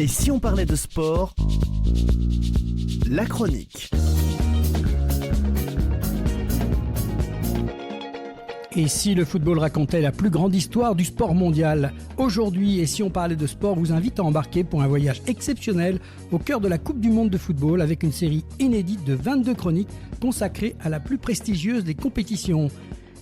Et si on parlait de sport, la chronique. Et si le football racontait la plus grande histoire du sport mondial? Aujourd'hui, et si on parlait de sport, vous invite à embarquer pour un voyage exceptionnel au cœur de la Coupe du Monde de football avec une série inédite de 22 chroniques consacrées à la plus prestigieuse des compétitions.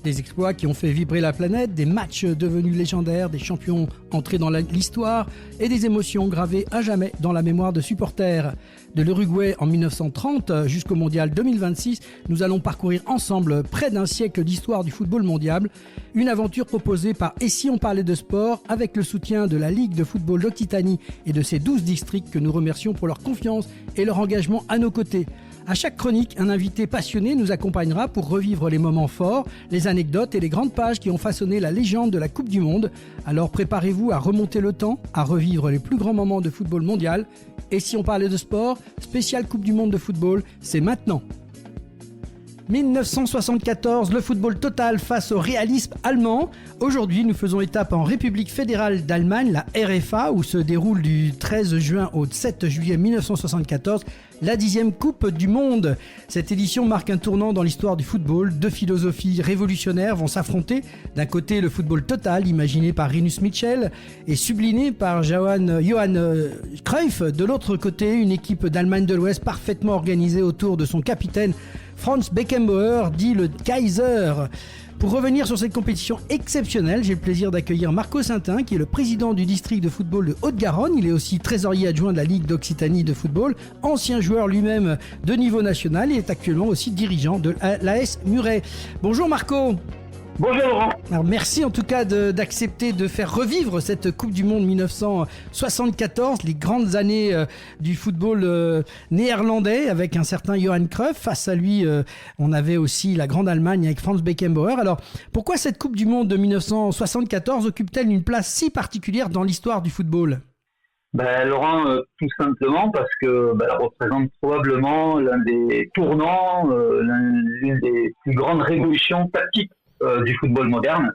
Des exploits qui ont fait vibrer la planète, des matchs devenus légendaires, des champions entrés dans l'histoire et des émotions gravées à jamais dans la mémoire de supporters. De l'Uruguay en 1930 jusqu'au Mondial 2026, nous allons parcourir ensemble près d'un siècle d'histoire du football mondial. Une aventure proposée par Et si on parlait de sport avec le soutien de la Ligue de football d'Occitanie et de ses 12 districts que nous remercions pour leur confiance et leur engagement à nos côtés. À chaque chronique, un invité passionné nous accompagnera pour revivre les moments forts, les anecdotes et les grandes pages qui ont façonné la légende de la Coupe du Monde. Alors préparez-vous à remonter le temps, à revivre les plus grands moments de football mondial. Et si on parlait de sport, spécial Coupe du Monde de football, c'est maintenant. 1974, le football total face au réalisme allemand. Aujourd'hui, nous faisons étape en République fédérale d'Allemagne, la RFA, où se déroule du 13 juin au 7 juillet 1974 la 10e Coupe du Monde. Cette édition marque un tournant dans l'histoire du football. Deux philosophies révolutionnaires vont s'affronter. D'un côté, le football total, imaginé par Rinus Michels et subliné par Johann Cruyff. De l'autre côté, une équipe d'Allemagne de l'Ouest parfaitement organisée autour de son capitaine Franz Beckenbauer, dit le Kaiser. Pour revenir sur cette compétition exceptionnelle, j'ai le plaisir d'accueillir Marco Saintin, qui est le président du district de football de Haute-Garonne. Il est aussi trésorier adjoint de la Ligue d'Occitanie de football, ancien joueur lui-même de niveau national et est actuellement aussi dirigeant de l'AS Muret. Bonjour Marco. Bonjour Laurent. Alors merci en tout cas d'accepter de faire revivre cette Coupe du Monde 1974, les grandes années du football néerlandais avec un certain Johan Cruyff. Face à lui, on avait aussi la grande Allemagne avec Franz Beckenbauer. Alors pourquoi cette Coupe du Monde de 1974 occupe-t-elle une place si particulière dans l'histoire du football ? Laurent, tout simplement parce que elle représente probablement l'un des tournants, l'une des plus grandes révolutions tactiques du football moderne.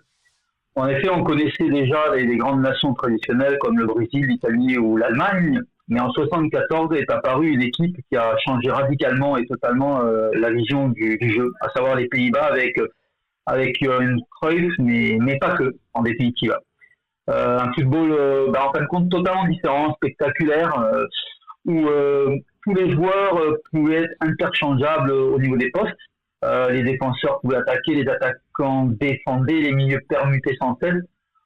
En effet, on connaissait déjà les grandes nations traditionnelles comme le Brésil, l'Italie ou l'Allemagne, mais en 1974 est apparue une équipe qui a changé radicalement et totalement la vision du jeu, à savoir les Pays-Bas avec Johan Cruyff, mais pas que, en définitive. Un football, en fin de compte, totalement différent, spectaculaire, où tous les joueurs pouvaient être interchangeables au niveau des postes. Les défenseurs pouvaient attaquer, les attaquants défendaient, les milieux permutaient sans cesse.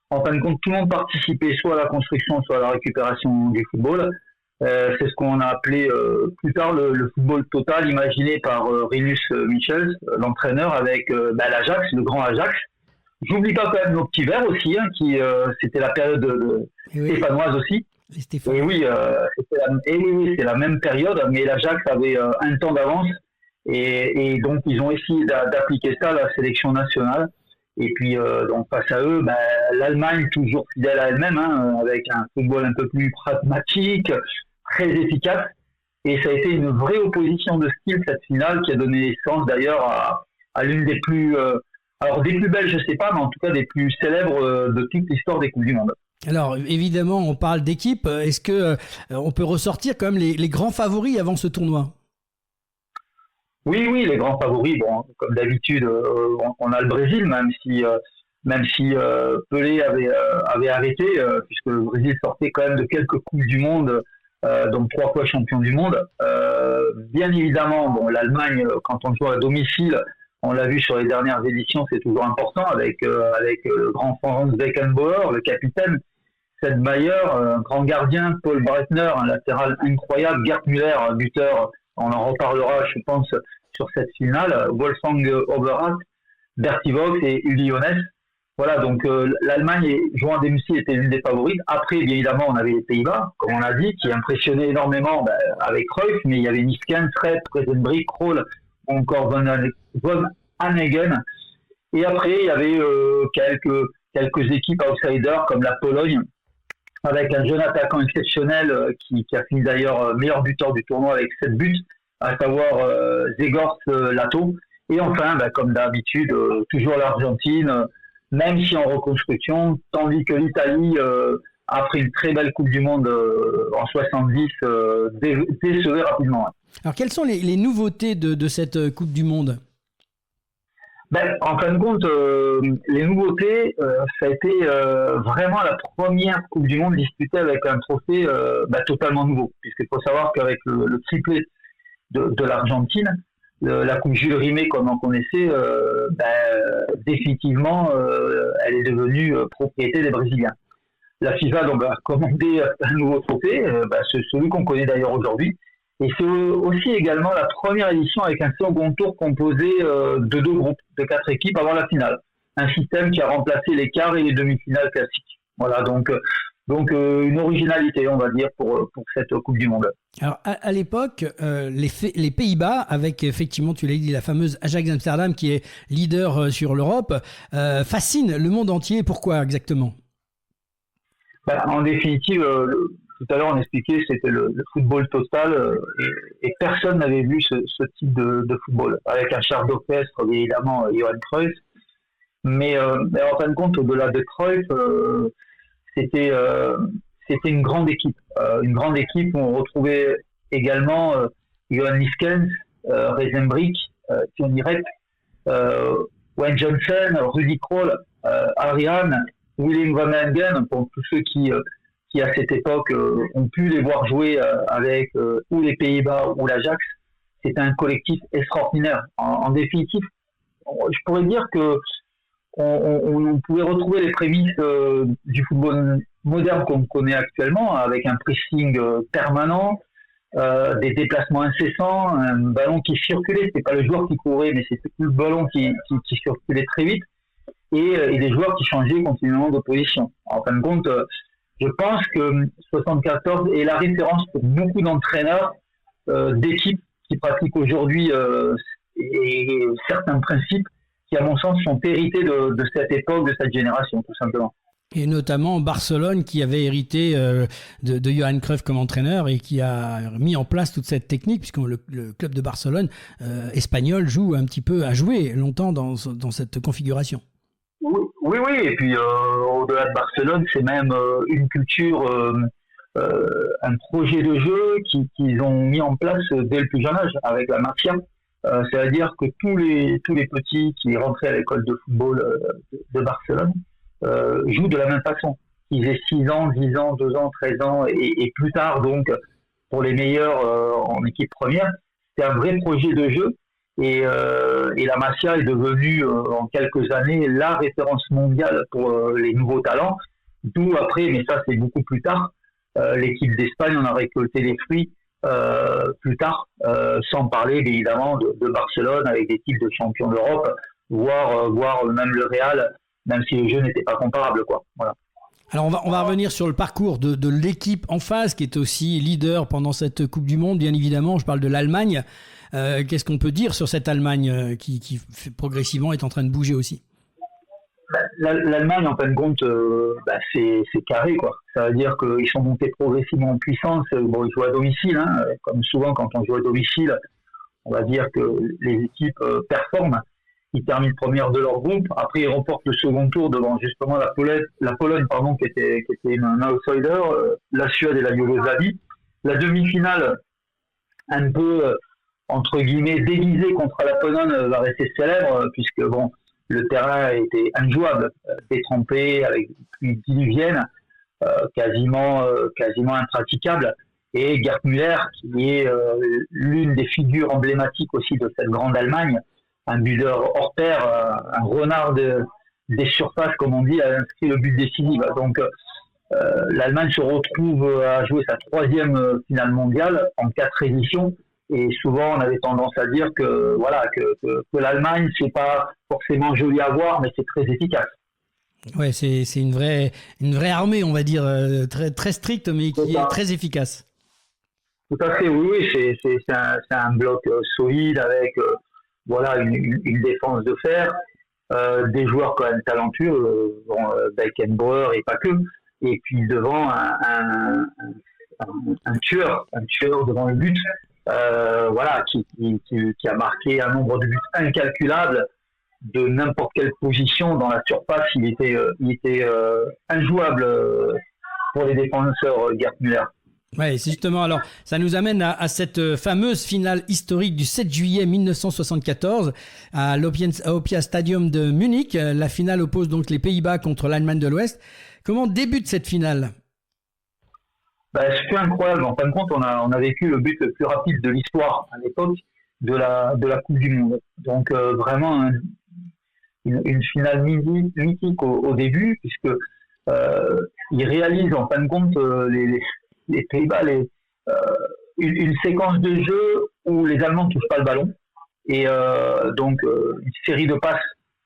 En fin de compte, tout le monde participait soit à la construction, soit à la récupération du football. C'est ce qu'on a appelé plus tard le football total, imaginé par Rinus Michels, l'entraîneur, avec l'Ajax, le grand Ajax. J'oublie pas quand même nos petits verts aussi, qui c'était la période stéphanoise aussi. Et oui, c'est la même période, mais l'Ajax avait un temps d'avance. Et donc, ils ont essayé d'appliquer ça à la sélection nationale. Et puis, donc face à eux, l'Allemagne, toujours fidèle à elle-même, avec un football un peu plus pragmatique, très efficace. Et ça a été une vraie opposition de style, cette finale, qui a donné naissance d'ailleurs à l'une des plus... alors, des plus belles, je ne sais pas, mais en tout cas des plus célèbres de toute l'histoire des Coupes du Monde. Alors, évidemment, on parle d'équipe. Est-ce qu'on peut ressortir quand même les grands favoris avant ce tournoi ? Oui, les grands favoris. Bon, comme d'habitude, on a le Brésil, même si Pelé avait arrêté, puisque le Brésil sortait quand même de quelques coupes du monde, donc 3 fois champion du monde. Bien évidemment, l'Allemagne, quand on joue à domicile, on l'a vu sur les dernières éditions, c'est toujours important avec le grand Franz Beckenbauer, le capitaine, Sepp Maier, un grand gardien, Paul Breitner, un latéral incroyable, Gerd Müller, un buteur. On en reparlera, je pense, sur cette finale. Wolfgang Overath, Berti Vogts et Uli Hoeneß. Voilà, donc l'Allemagne, jouant à domicile, était l'une des favorites. Après, bien évidemment, on avait les Pays-Bas, comme on l'a dit, qui impressionnaient énormément avec Cruyff, mais il y avait Niskens, Repp, Presenbrick, Krol, ou encore Von Hanegem. Et après, il y avait quelques équipes outsiders, comme la Pologne, avec un jeune attaquant exceptionnel qui a fini d'ailleurs meilleur buteur du tournoi avec 7 buts, à savoir Zegors Lato. Et enfin, comme d'habitude, toujours l'Argentine, même si en reconstruction, tandis que l'Italie après une très belle Coupe du Monde en 70, décevait rapidement. Ouais. Alors, quelles sont les nouveautés de cette Coupe du Monde ? En fin de compte, les nouveautés, ça a été vraiment la première Coupe du Monde disputée avec un trophée totalement nouveau. Puisqu'il faut savoir qu'avec le triplé de l'Argentine, la Coupe Jules Rimet, comme on connaissait, définitivement, elle est devenue propriété des Brésiliens. La FIFA donc, a commandé un nouveau trophée, c'est celui qu'on connaît d'ailleurs aujourd'hui. Et c'est aussi également la première édition avec un second tour composé de 2 groupes, de 4 équipes avant la finale. Un système qui a remplacé les quarts et les demi-finales classiques. Voilà, donc une originalité, on va dire, pour cette Coupe du Monde. Alors, à l'époque, les Pays-Bas, avec effectivement, tu l'as dit, la fameuse Ajax Amsterdam qui est leader sur l'Europe, fascine le monde entier. Pourquoi exactement ? En définitive, tout à l'heure on expliquait, c'était le football total et personne n'avait vu ce type de football. Avec un chef d'orchestre, évidemment, Johan Cruyff. Mais en fin de compte, au-delà de Cruyff, c'était une grande équipe. Une grande équipe où on retrouvait également Johan Niskens, Reisenbrink, Thierry Rep, Wayne Johnson, Rudy Krol, Ariane, Willem van Hangen, pour tous ceux qui à cette époque ont pu les voir jouer avec ou les Pays-Bas ou l'Ajax. C'était un collectif extraordinaire. En définitive, je pourrais dire que on pouvait retrouver les prémices du football moderne qu'on connaît actuellement, avec un pressing permanent, des déplacements incessants, un ballon qui circulait. C'est pas le joueur qui courait, mais c'est le ballon qui circulait très vite, et des joueurs qui changeaient continuellement de position. En fin de compte, je pense que 74 est la référence pour beaucoup d'entraîneurs d'équipes qui pratiquent aujourd'hui et certains principes qui, à mon sens, sont hérités de cette époque, de cette génération, tout simplement. Et notamment Barcelone, qui avait hérité de Johan Cruyff comme entraîneur et qui a mis en place toute cette technique, puisque le club de Barcelone espagnol a joué longtemps dans cette configuration. Oui, et puis au-delà de Barcelone, c'est même une culture, un projet de jeu qu'ils ont mis en place dès le plus jeune âge, avec la Masia. C'est-à-dire que tous les petits qui rentraient à l'école de football de Barcelone jouent de la même façon. Ils aient 6 ans, 10 ans, 2 ans, 13 ans et plus tard, donc pour les meilleurs en équipe première, c'est un vrai projet de jeu. Et la Masia est devenue en quelques années la référence mondiale pour les nouveaux talents. D'où après, mais ça c'est beaucoup plus tard, l'équipe d'Espagne en a récolté les fruits plus tard, sans parler évidemment de Barcelone avec des titres de champion d'Europe, voire même le Real, même si le jeu n'était pas comparable, quoi. Voilà. Alors on va revenir sur le parcours de l'équipe en face qui est aussi leader pendant cette Coupe du Monde, bien évidemment. Je parle de l'Allemagne. Qu'est-ce qu'on peut dire sur cette Allemagne qui progressivement est en train de bouger aussi? L'Allemagne, en fin de compte, c'est carré, quoi. Ça veut dire qu'ils sont montés progressivement en puissance. Bon, ils jouent à domicile, hein. Comme souvent quand on joue à domicile, on va dire que les équipes performent. Ils terminent première de leur groupe. Après, ils remportent le second tour devant justement la Pologne, qui était un outsider, la Suède et la Yougoslavie. La demi-finale, un peu entre guillemets déguisée contre la Pologne, va rester célèbre puisque bon, le terrain était injouable, détrempé avec une diluvienne, quasiment impraticable. Et Gerd Müller, qui est l'une des figures emblématiques aussi de cette grande Allemagne, un buteur hors pair, un renard des surfaces, comme on dit, a inscrit le but décisif. Donc l'Allemagne se retrouve à jouer sa 3e finale mondiale en 4 éditions. Et souvent, on avait tendance à dire que l'Allemagne, c'est pas forcément joli à voir, mais c'est très efficace. Ouais, c'est une vraie armée, on va dire, très très stricte, mais qui est très efficace. Tout à fait, oui, c'est un bloc solide avec une défense de fer, des joueurs quand même talentueux, Beckenbauer et pas que, et puis devant un tueur devant le but, qui a marqué un nombre de buts incalculable de n'importe quelle position dans la surface. Il était injouable pour les défenseurs Gerd Müller. Ouais, c'est justement, alors, ça nous amène à cette fameuse finale historique du 7 juillet 1974 à l'Olympia Stadium de Munich. La finale oppose donc les Pays-Bas contre l'Allemagne de l'Ouest. Comment débute cette finale? C'était incroyable. En fin de compte, on a vécu le but le plus rapide de l'histoire à l'époque de la Coupe du Monde. Donc, vraiment une finale mythique au début, puisque ils réalisent en fin de compte les Pays-Bas une séquence de jeu où les Allemands ne touchent pas le ballon et donc une série de passes,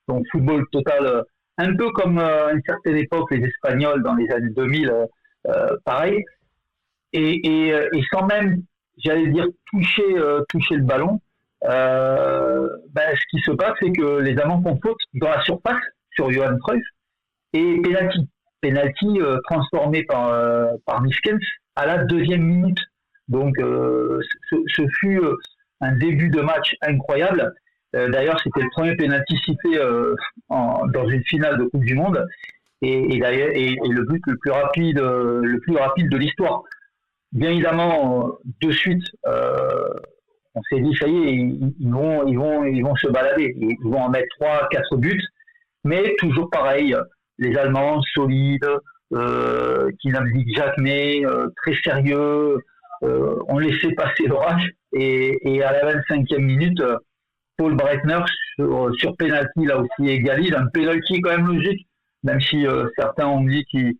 donc football total, un peu comme à une certaine époque les Espagnols dans les années 2000, pareil, et sans même, j'allais dire, toucher le ballon. Ce qui se passe, c'est que les Allemands font faute dans la surface sur Johan Cruyff et penalty transformé par Niskens à la 2e minute. Donc ce fut un début de match incroyable. D'ailleurs, c'était le premier penalty sifflé dans une finale de Coupe du Monde et le but le plus rapide de l'histoire. Bien évidemment, de suite, on s'est dit ça y est, ils vont se balader, ils vont en mettre 3-4 buts, mais toujours pareil, les Allemands solides, qui n'abdiquent jamais, très sérieux, ont laissé passer l'orage et à la 25e minute, Paul Breitner sur penalty là aussi égalise, un penalty quand même logique, même si certains ont dit que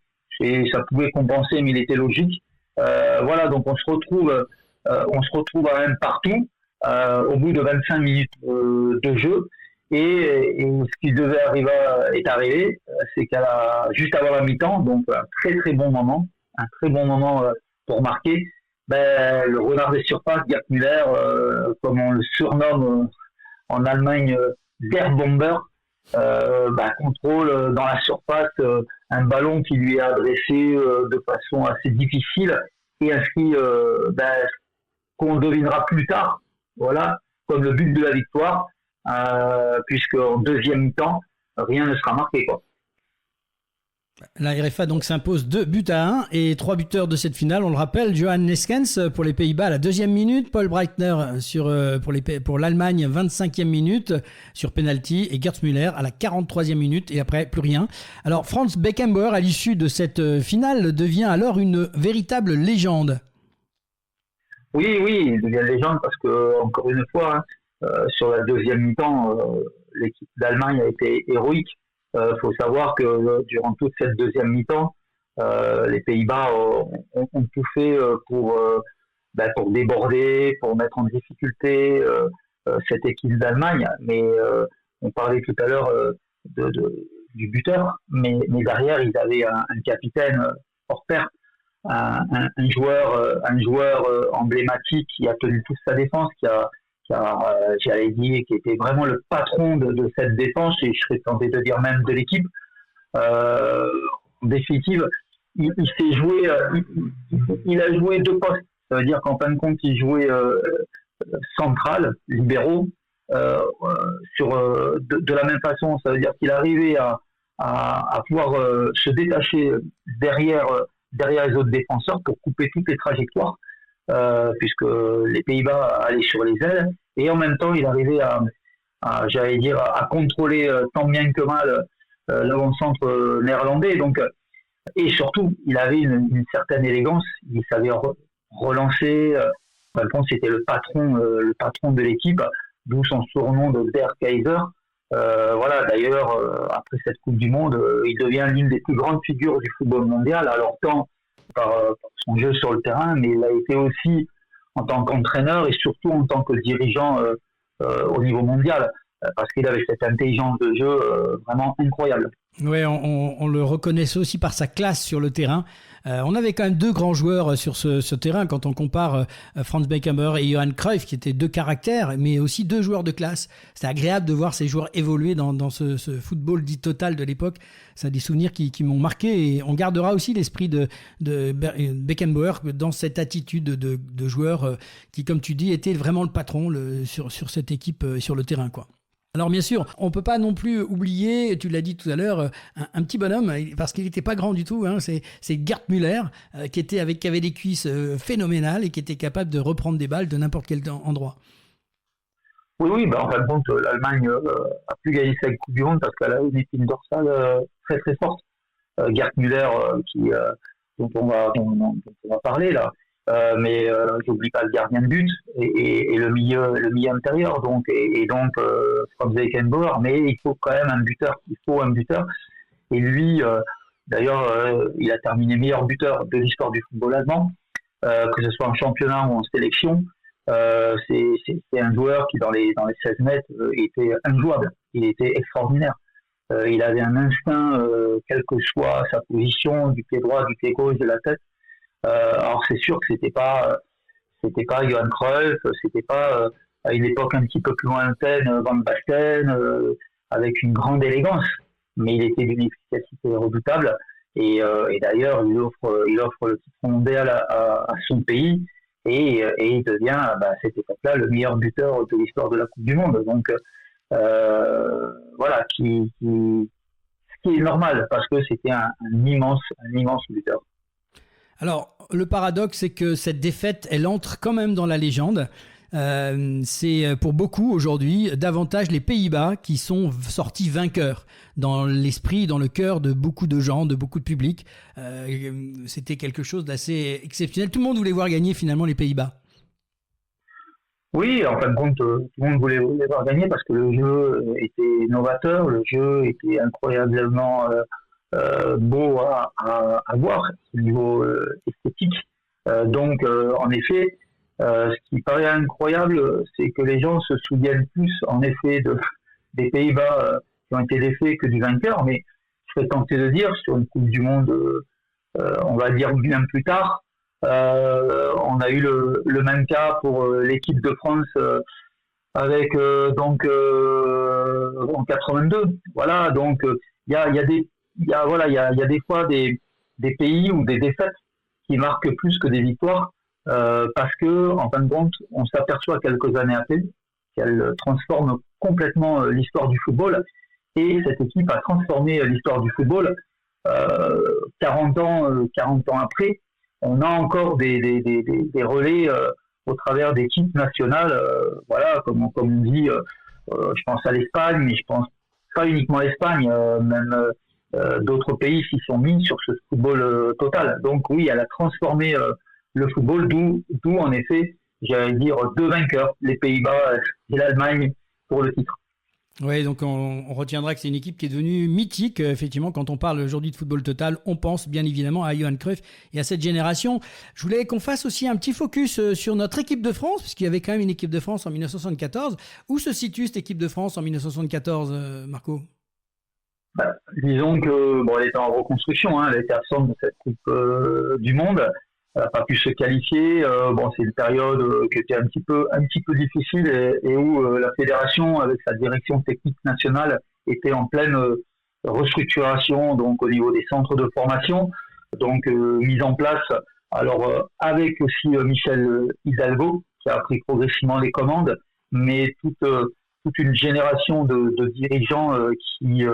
ça pouvait compenser, mais il était logique. Voilà, donc on se retrouve à même partout au bout de 25 minutes de jeu. Et ce qui devait arriver est arrivé, c'est juste avant la mi-temps, donc un très très bon moment pour marquer. Le renard des surfaces, Gerd Müller, comme on le surnomme en Allemagne, Der Bomber, contrôle dans la surface un ballon qui lui est adressé de façon assez difficile et inscrit qu'on devinera plus tard, voilà, comme le but de la victoire. Puisque en 2e mi-temps, rien ne sera marqué, quoi. La RFA donc s'impose 2-1 et 3 buteurs de cette finale, on le rappelle, Johan Neeskens pour les Pays-Bas à la 2e minute, Paul Breitner pour l'Allemagne 25e minute sur penalty et Gerd Müller à la 43e minute et après plus rien. Alors Franz Beckenbauer à l'issue de cette finale devient alors une véritable légende. Oui, il devient légende parce que encore une fois, sur la 2e mi-temps, l'équipe d'Allemagne a été héroïque. Faut savoir que durant toute cette 2e mi-temps, les Pays-Bas ont tout fait pour déborder, pour mettre en difficulté cette équipe d'Allemagne. Mais on parlait tout à l'heure du buteur, mais derrière ils avaient un capitaine hors pair, un joueur emblématique qui a tenu toute sa défense, j'allais dire, qui était vraiment le patron de cette défense, et je serais tenté de dire même de l'équipe. En définitive, il s'est joué, il a joué 2 postes. Ça veut dire qu'en fin de compte, il jouait central, libéraux, de la même façon. Ça veut dire qu'il arrivait à pouvoir se détacher derrière les autres défenseurs pour couper toutes les trajectoires. Puisque les Pays-Bas allaient sur les ailes, et en même temps il arrivait à contrôler tant bien que mal l'avant-centre néerlandais. Donc, et surtout il avait une certaine élégance, il savait relancer. Par contre, c'était le patron de l'équipe, d'où son surnom de Der Kaiser. Voilà, d'ailleurs, après cette Coupe du Monde, il devient l'une des plus grandes figures du football mondial, alors tant par son jeu sur le terrain, mais il a été aussi en tant qu'entraîneur et surtout en tant que dirigeant au niveau mondial, parce qu'il avait cette intelligence de jeu vraiment incroyable. Oui, on le reconnaissait aussi par sa classe sur le terrain. On avait quand même 2 grands joueurs sur ce terrain quand on compare Franz Beckenbauer et Johan Cruyff, qui étaient 2 caractères, mais aussi 2 joueurs de classe. C'est agréable de voir ces joueurs évoluer dans ce football dit total de l'époque. Ça a des souvenirs qui m'ont marqué, et on gardera aussi l'esprit de Beckenbauer dans cette attitude de joueur qui, comme tu dis, était vraiment le patron sur cette équipe sur le terrain, quoi. Alors bien sûr, on ne peut pas non plus oublier, tu l'as dit tout à l'heure, un petit bonhomme, parce qu'il n'était pas grand du tout, hein, c'est Gerd Müller, qui avait des cuisses phénoménales et qui était capable de reprendre des balles de n'importe quel endroit. Oui, en fin de compte, l'Allemagne a pu gagner cette Coupe du Monde parce qu'elle a une épine dorsale très très forte. Gerd Müller, dont on va parler là, mais j'oublie pas le gardien de but et le milieu intérieur, donc Franz Beckenbauer, mais il faut quand même un buteur. Et lui, d'ailleurs, il a terminé meilleur buteur de l'histoire du football allemand, que ce soit en championnat ou en sélection. C'est un joueur qui dans les 16 mètres était injouable. Il était extraordinaire. Il avait un instinct, quelle que soit sa position, du pied droit, du pied gauche, de la tête. Alors c'est sûr que c'était pas Johan Cruyff, c'était pas à une époque un petit peu plus lointaine Van Basten, avec une grande élégance, mais il était d'une efficacité redoutable. Et d'ailleurs, il offre le titre mondial à son pays. Et il devient à cette époque-là le meilleur buteur de l'histoire de la Coupe du Monde. Donc voilà, ce qui est normal parce que c'était un immense buteur. Alors le paradoxe, c'est que cette défaite, elle entre quand même dans la légende. C'est pour beaucoup aujourd'hui davantage les Pays-Bas qui sont sortis vainqueurs dans l'esprit, dans le cœur de beaucoup de gens, de beaucoup de publics. C'était quelque chose d'assez exceptionnel. Tout le monde voulait voir gagner finalement les Pays-Bas. Oui, en fin de compte, tout le monde voulait les voir gagner parce que le jeu était novateur, le jeu était incroyablement beau à voir au niveau esthétique. Donc, en effet, ce qui paraît incroyable, c'est que les gens se souviennent plus, en effet, des Pays-Bas qui ont été défaits que du vainqueur. Mais je serais tenté de dire, sur une Coupe du Monde, on va dire bien plus tard, on a eu le même cas pour l'équipe de France avec en 82. Voilà, donc il y a des fois des pays ou des défaites qui marquent plus que des victoires. Parce que, en fin de compte, on s'aperçoit quelques années après qu'elle transforme complètement l'histoire du football. Et cette équipe a transformé l'histoire du football. 40 ans après, on a encore des relais au travers d'équipes nationales. Voilà, comme on dit, je pense à l'Espagne, mais je pense pas uniquement à l'Espagne, même d'autres pays s'y sont mis sur ce football total. Donc oui, elle a transformé le football, d'où en effet, j'allais dire, deux vainqueurs, les Pays-Bas et l'Allemagne pour le titre. Oui, donc on retiendra que c'est une équipe qui est devenue mythique. Effectivement, quand on parle aujourd'hui de football total, on pense bien évidemment à Johan Cruyff et à cette génération. Je voulais qu'on fasse aussi un petit focus sur notre équipe de France, puisqu'il y avait quand même une équipe de France en 1974. Où se situe cette équipe de France en 1974, Marco ? Disons que elle était en reconstruction, hein, elle était absente de cette Coupe du Monde. Elle n'a pas pu se qualifier. C'est une période qui était un petit peu difficile et où la fédération, avec sa direction technique nationale, était en pleine restructuration, donc au niveau des centres de formation, donc mise en place. Alors avec aussi Michel Hidalgo qui a pris progressivement les commandes, mais toute une génération de dirigeants qui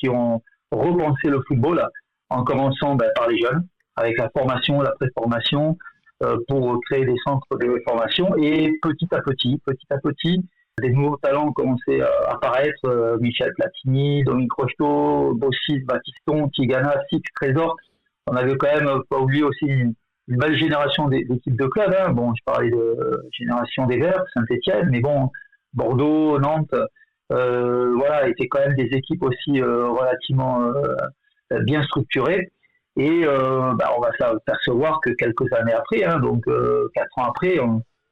ont repensé le football, en commençant par les jeunes, avec la formation, la pré-formation, pour créer des centres de formation. Et petit à petit, des nouveaux talents ont commencé à apparaître. Michel Platini, Dominique Rocheteau, Bossis, Baptiston, Tigana, Six, Trésor. On avait quand même pas oublié aussi une belle génération d'équipes de clubs. Hein. Je parlais de génération des Verts, Saint-Etienne, mais Bordeaux, Nantes, étaient quand même des équipes aussi relativement bien structurées. Et on va s'apercevoir que quelques années après, 4 ans après,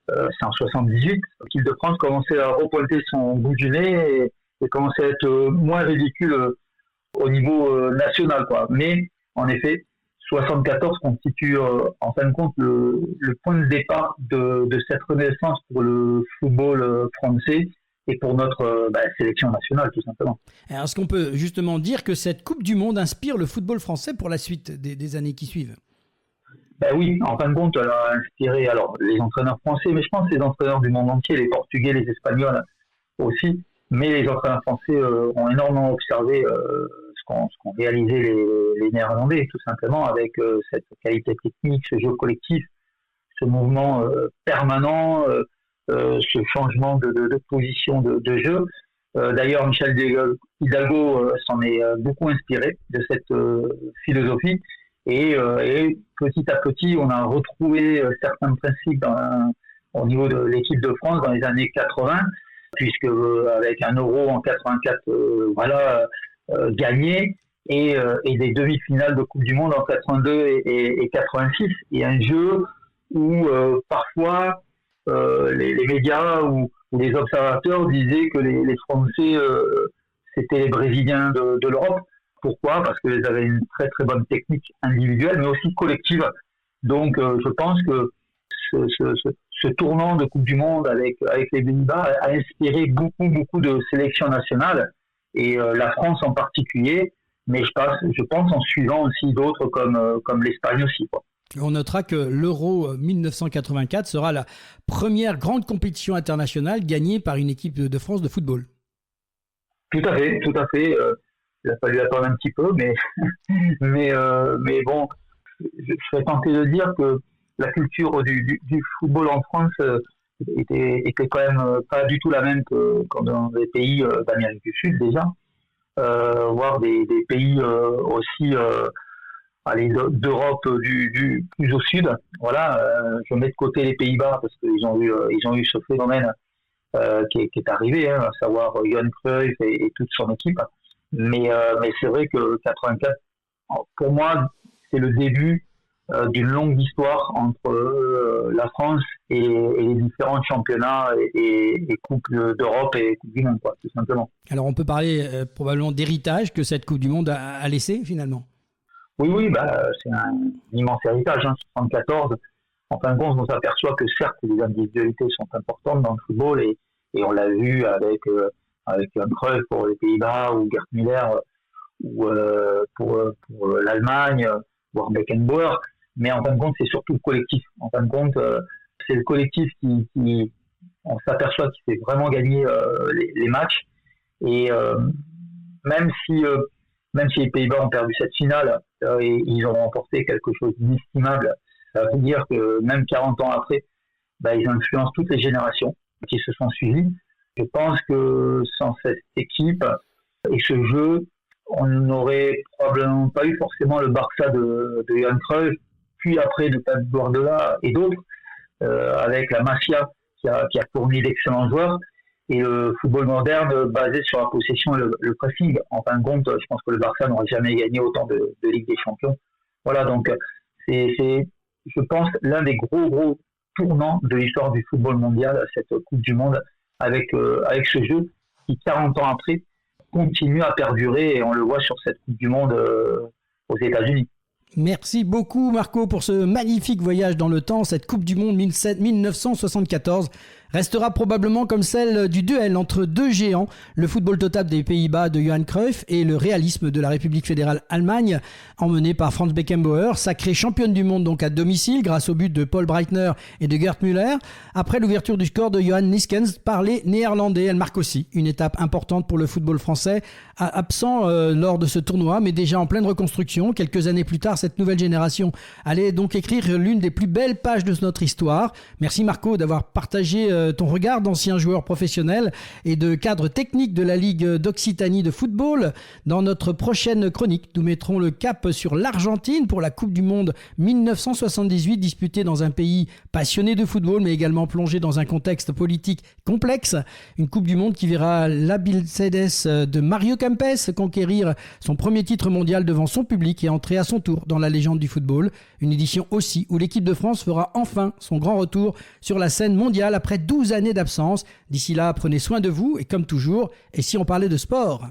c'est en 78, l'équipe de France commençait à repointer son bout du nez et commençait à être moins ridicule au niveau national, quoi. Mais en effet, 74 constitue en fin de compte le point de départ de cette renaissance pour le football français et pour notre sélection nationale, tout simplement. Alors, est-ce qu'on peut justement dire que cette Coupe du Monde inspire le football français pour la suite des années qui suivent ? Oui, en fin de compte, elle a inspiré les entraîneurs français, mais je pense les entraîneurs du monde entier, les Portugais, les Espagnols aussi. Mais les entraîneurs français ont énormément observé ce qu'ont réalisé les Néerlandais, tout simplement, avec cette qualité technique, ce jeu collectif, ce mouvement permanent, ce changement de position de jeu. D'ailleurs, Michel Hidalgo s'en est beaucoup inspiré de cette philosophie. Et petit à petit, on a retrouvé certains principes au niveau de l'équipe de France dans les années 80, puisque avec un Euro en 84, gagné, et des demi-finales de Coupe du Monde en 82 et 86, et un jeu où parfois les médias ou les observateurs disaient que les Français c'était les Brésiliens de l'Europe. Pourquoi ? Parce qu'ils avaient une très très bonne technique individuelle, mais aussi collective. Donc je pense que ce tournant de Coupe du Monde avec les Pays-Bas a inspiré beaucoup de sélections nationales, et la France en particulier, mais je pense en suivant aussi d'autres comme l'Espagne aussi, quoi. On notera que l'Euro 1984 sera la première grande compétition internationale gagnée par une équipe de France de football. Tout à fait. Il a fallu attendre un petit peu, mais bon, je serais tenté de dire que la culture du football en France était quand même pas du tout la même que dans des pays d'Amérique du Sud déjà, voire des pays aussi d'Europe du plus au sud. Voilà, je mets de côté les Pays-Bas parce qu'ils ont eu ce phénomène qui est arrivé, à savoir Johan Cruyff et toute son équipe. Mais c'est vrai que 84, pour moi, c'est le début d'une longue histoire entre la France et les différents championnats et coupes d'Europe et coupes du monde, quoi, tout simplement. Alors on peut parler probablement d'héritage que cette Coupe du Monde a laissé finalement. Oui, c'est un immense héritage. 74, en fin de compte, on s'aperçoit que certes, les individualités sont importantes dans le football, et on l'a vu avec un Cruyff pour les Pays-Bas, ou Gerd Müller ou pour l'Allemagne, voire Beckenbauer. Mais en fin de compte, c'est surtout le collectif. En fin de compte, c'est le collectif qui on s'aperçoit qu'il fait vraiment gagner les matchs. Et même si les Pays-Bas ont perdu cette finale et ils ont remporté quelque chose d'inestimable, ça veut dire que même 40 ans après, ils influencent toutes les générations qui se sont suivies. Je pense que sans cette équipe et ce jeu, on n'aurait probablement pas eu forcément le Barça de Johan Cruyff, puis après de Pep Guardiola et d'autres, avec la Masia qui a fourni d'excellents joueurs, et le football moderne basé sur la possession et le pressing. En fin de compte, je pense que le Barça n'aurait jamais gagné autant de Ligue des Champions. Voilà, donc c'est je pense, l'un des gros tournants de l'histoire du football mondial, cette Coupe du Monde, avec ce jeu qui, 40 ans après, continue à perdurer, et on le voit sur cette Coupe du Monde aux États-Unis. Merci beaucoup Marco pour ce magnifique voyage dans le temps. Cette Coupe du Monde 1974 restera probablement comme celle du duel entre deux géants, le football total des Pays-Bas de Johan Cruyff et le réalisme de la République fédérale Allemagne, emmené par Franz Beckenbauer, sacrée championne du monde donc à domicile grâce au but de Paul Breitner et de Gerd Müller. Après l'ouverture du score de Johan Neeskens par les Néerlandais, elle marque aussi une étape importante pour le football français, absent lors de ce tournoi, mais déjà en pleine reconstruction. Quelques années plus tard, cette nouvelle génération allait donc écrire l'une des plus belles pages de notre histoire. Merci Marco d'avoir partagé ton regard d'ancien joueur professionnel et de cadre technique de la Ligue d'Occitanie de football. Dans notre prochaine chronique, nous mettrons le cap sur l'Argentine pour la Coupe du Monde 1978, disputée dans un pays passionné de football, mais également plongé dans un contexte politique complexe. Une Coupe du Monde qui verra l'Albiceleste de Mario Kempes conquérir son premier titre mondial devant son public et entrer à son tour dans la légende du football. Une édition aussi où l'équipe de France fera enfin son grand retour sur la scène mondiale après 12 années d'absence. D'ici là, prenez soin de vous et comme toujours, et si on parlait de sport ?